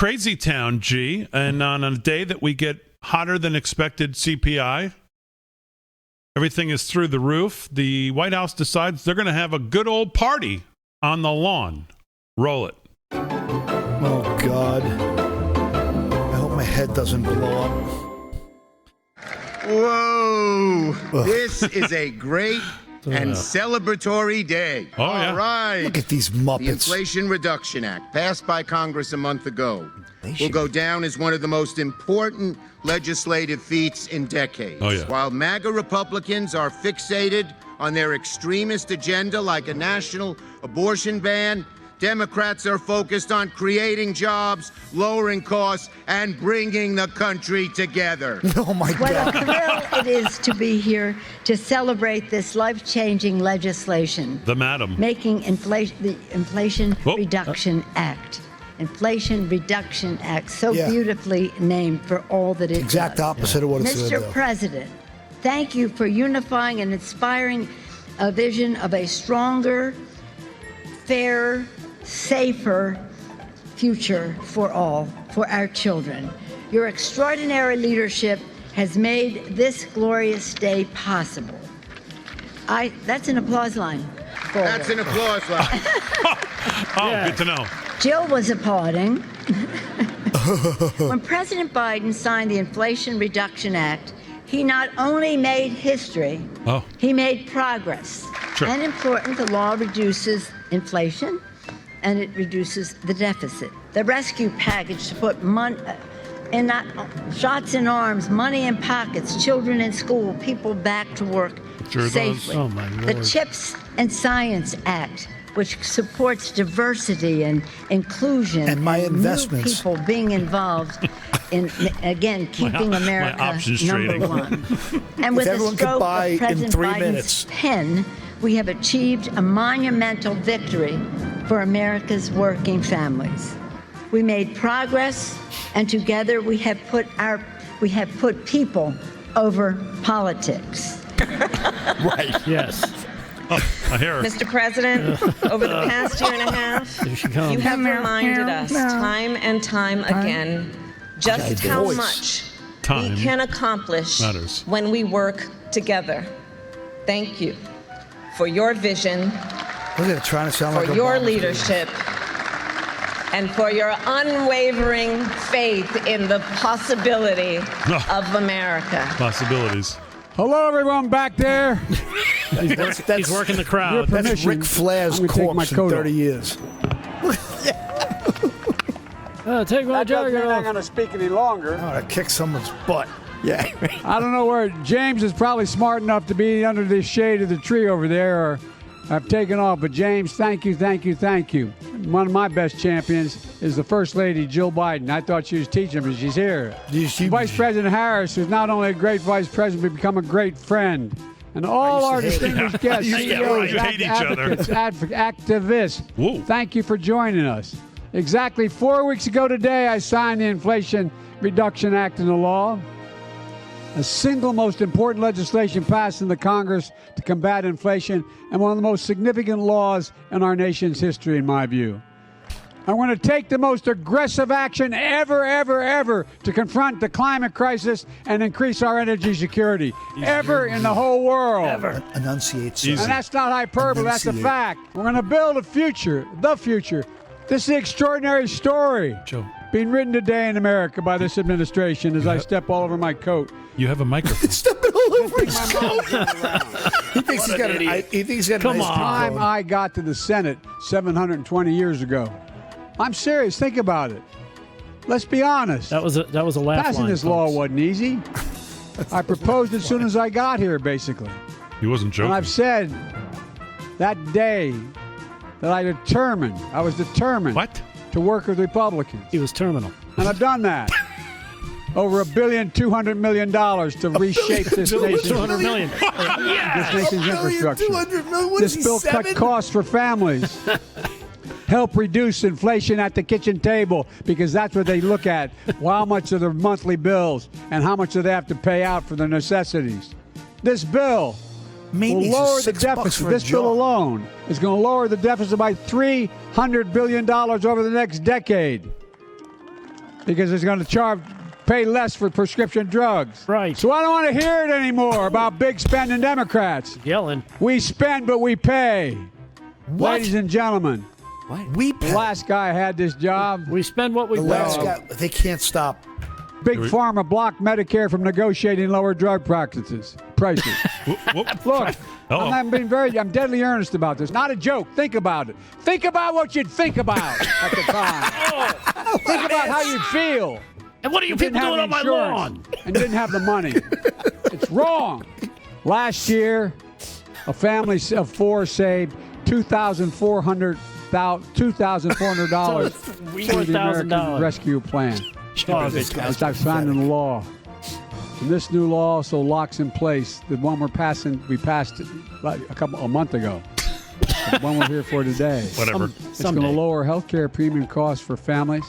crazytown, G, and on a day that we get hotter than expected CPI, everything is through the roof. The White House decides they're going to have a good old party on the lawn. Roll it. Oh, God. I hope my head doesn't blow up. Whoa. This is a great and celebratory day. Oh, yeah. All right. Look at these Muppets. The Inflation Reduction Act, passed by Congress a month ago, will go down as one of the most important legislative feats in decades. Oh, yeah. While MAGA Republicans are fixated on their extremist agenda like a national abortion ban, Democrats are focused on creating jobs, lowering costs, and bringing the country together. Oh, my What God. a thrill it is to be here to celebrate this life-changing legislation. The madam. Making the Inflation Reduction Act. Inflation Reduction Act, so beautifully named for all that it Exact does. opposite of what it's going to do. Mr. President, thank you for unifying and inspiring a vision of a stronger, fairer, safer future for all, for our children. Your extraordinary leadership has made this glorious day possible. That's an applause line. That's an applause line. Good to know. Jill was applauding. When President Biden signed the Inflation Reduction Act, he not only made history, he made progress. Sure. And important, the law reduces inflation and it reduces the deficit. The rescue package to put shots in arms, money in pockets, children in school, people back to work safely. Oh, my Lord. The CHIPS and Science Act, which supports diversity and inclusion And my investments. new people being involved in, again, keeping America options number trading. one. And with a everyone could stroke buy of in President 3 Biden's minutes. pen, we have achieved a monumental victory for America's working families. We made progress, and together we have put people over politics. Right. Yes. I hear her. Mr. President, over the past year and a half, Here she comes. you have reminded us time and time again just how voice. much Time we can accomplish matters. when we work together. Thank you for your vision, Look at it, trying to sound for like your Obama. leadership, and for your unwavering faith in the possibility of America. Possibilities. Hello, everyone back there. He's working the crowd. Your That's permission, Ric Flair's I'm gonna take my corpse in coat 30 off. years. Take my jacket off. going to speak any longer. I want to kick someone's butt. Yeah. I don't know where James is probably smart enough to be under the shade of the tree over there, or I've taken off. But James, thank you. One of my best champions is the First Lady, Jill Biden. I thought she was teaching, but she's here. Vice President Harris, who's not only a great vice president, but become a great friend. And all our distinguished guests, CEOs, You hate each other. advocates, activists, Whoa. thank you for joining us. Exactly 4 weeks ago today, I signed the Inflation Reduction Act into law, the single most important legislation passed in the Congress to combat inflation and one of the most significant laws in our nation's history, in my view. I want to take the most aggressive action ever to confront the climate crisis and increase our energy security ever in the whole world. Ever. Enunciate, sir. And that's not hyperbole, that's a Enunciate. fact. We're going to build a future, the future. This is an extraordinary story Joe, being written today in America by this administration as I step all over my coat. you have a microphone. Stepping all over his coat. He thinks he's got a Come nice on. Time coat. I got to the Senate 720 years ago. I'm serious. Think about it. Let's be honest. That was a laugh Passing line, this law folks. wasn't easy. I proposed as soon as I got here, basically. He wasn't joking. And I've said that day that I was determined What? to work with Republicans. He was terminal. And I've done that. Over $1.2 billion to reshape this nation's 200 million. this nation's infrastructure. 200 million. What is This he, bill cut 7? costs for families. Help reduce inflation at the kitchen table, because that's what they look at. How much are their monthly bills and how much do they have to pay out for their necessities? This bill will Maintenance is lower the $6 deficit. for a This bill job. alone is going to lower the deficit by $300 billion over the next decade. because it's going to pay less for prescription drugs. Right. So I don't want to hear it anymore about big spending Democrats. Yelling. We spend, but we pay. What? Ladies and gentlemen, We the last guy had this job. We spend what we the last guy, they can't stop. Big Pharma blocked Medicare from negotiating lower drug prices. Look, I'm deadly earnest about this. Not a joke. Think about it. Think about what you'd think about at the time. Think about how you'd feel. And what are you people doing on my lawn? And didn't have the money. It's wrong. Last year, a family of four saved $2,400 through the American Rescue Plan. It's I signed into law. And this new law also locks in place the one we passed it like a month ago. The one we're here for today. Whatever. It's going to lower health care premium costs for families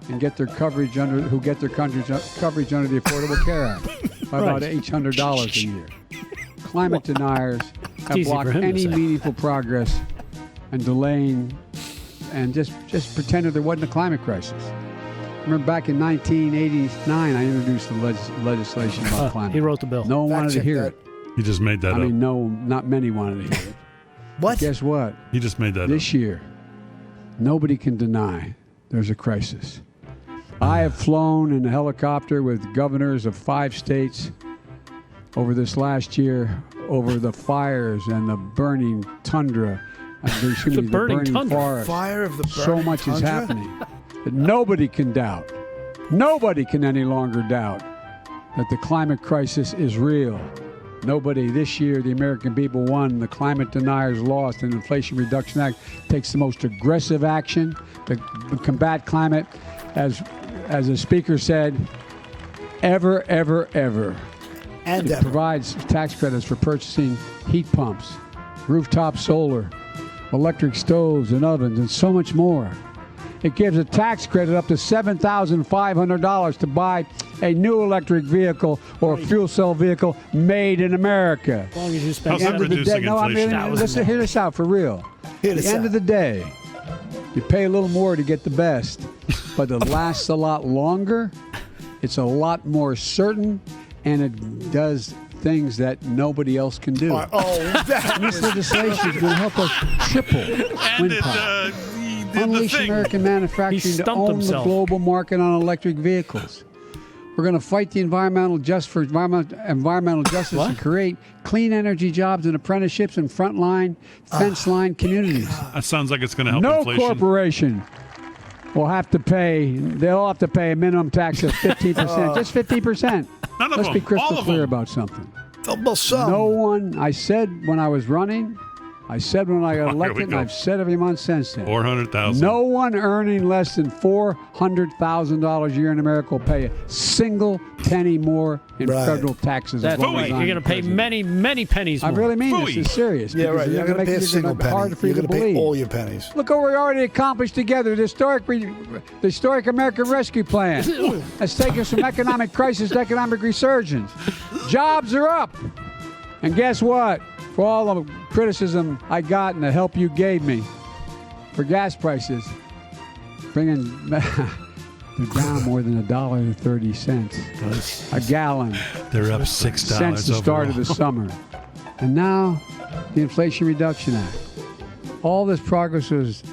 and get their coverage under the Affordable Care Act by about $800 a year. Climate deniers have blocked any meaningful progress and delaying and just pretended there wasn't a climate crisis. Remember back in 1989, I introduced the legislation about climate. He wrote the bill. No one wanted to hear it. He just made that up. I mean, no, not many wanted to hear it. What? But guess what? He just made that up. This year, nobody can deny there's a crisis. I have flown in a helicopter with governors of 5 states over this last year over the fires and the burning tundra. The burning forest. Fire of the burning So much tundra? is happening that nobody can doubt. Nobody can any longer doubt that the climate crisis is real. Nobody. This year, the American people won. The climate deniers lost. And the Inflation Reduction Act takes the most aggressive action to combat climate, as the speaker said, ever. And it provides tax credits for purchasing heat pumps, rooftop solar, electric stoves and ovens, and so much more. It gives a tax credit up to $7,500 to buy a new electric vehicle or a fuel cell vehicle made in America. As long as you spend How's that reducing inflation? Listen, hear this out for real. At the end of the day, you pay a little more to get the best, but it lasts a lot longer. It's a lot more certain, and it does things that nobody else can do. This legislation is going to help us triple wind power. Unleash American manufacturing to own the global market on electric vehicles. We're going to fight the environmental justice and create clean energy jobs and apprenticeships in frontline, fence line communities. That sounds like it's going to help No inflation. corporation will have to pay. They'll have to pay a minimum tax of 15%. Just 15%. None of Let's them. be crystal All of clear them. about something. Well, some. No one. I said when I was running. I said when I got Here we elected, and go. I've said every month since then. 400,000. No one earning less than $400,000 a year in America will pay a single penny more in federal taxes. That's right. You're going to pay many pennies more. I really mean this. It's serious. Yeah, right. because You're not going to pay a single penny. Hard for you You're to going to pay believe. all your pennies. Look what we already accomplished together. The historic American Rescue Plan has taken us from economic crisis to economic resurgence. Jobs are up. And guess what? For all the criticism I got and the help you gave me for gas prices, they're down more than $1.30 a gallon. They're up $6 Since the start of the summer. And now, the Inflation Reduction Act. All this progress was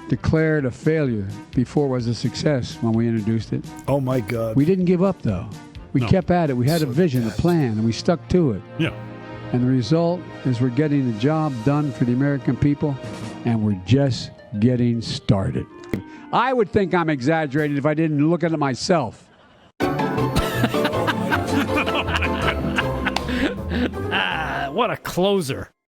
declared a failure before it was a success when we introduced it. Oh, my God. We didn't give up, though. We kept at it. We had a vision, a plan, and we stuck to it. Yeah. And the result is we're getting the job done for the American people, and we're just getting started. I would think I'm exaggerating if I didn't look at it myself. What a closer.